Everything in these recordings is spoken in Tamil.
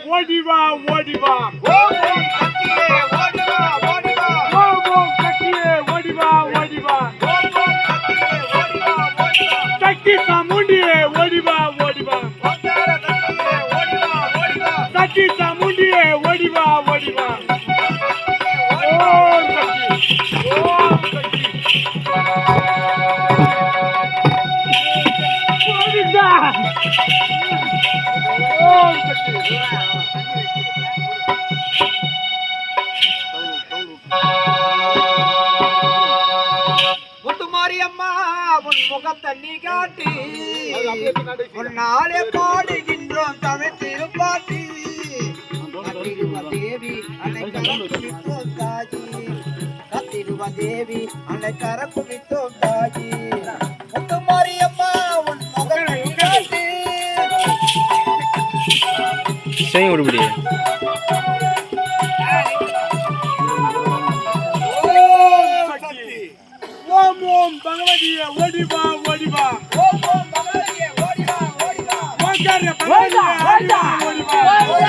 ஓடி வா ஓடி வா ஓம் ஓம் சக்தியே ஓடி வா ஓடி வா ஓம் ஓம் சக்தியே ஓடி வா ஓடி வா ஓம் ஓம் சக்தியே ஓடி வா ஓடி வா சக்தி சாமுண்டியே ஓடி வா ஓடி வா ஓங்கார சக்தியே ஓடி வா ஓடி வா சக்தி சாமுண்டியே ஓடி வா ஓடி வா ஓம் சக்தி ஓம் சக்தி கோவிந்தா ஓம் சக்தி முத்துமாரியம்மா உன் முகத்தை நீ காட்டி உன்னாலே பாடுகின்றோம் தமிழ் திருப்பாட்டி கத்திருவ தேவி அன்னை கரக்குவித்தோம் தாஜி கத்திருவ தேவி அன்னை கரக்குவித்தோம் தாஜி முத்துமாரியம்மா உன் முகத்தை நீ காட்டி செய்ய விடுபடி ஓம் ஓம் பகவதியே ஓடி வா ஓடி வா ஓம் ஓம் பகவதியே ஓடி வா ஓடி வா ஓங்கார பகவதியே ஓடி வா ஓடி வா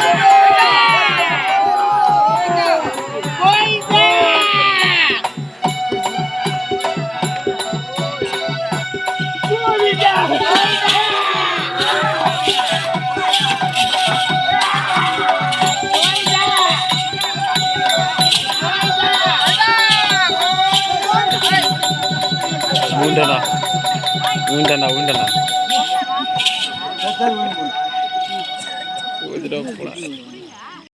உண்டனா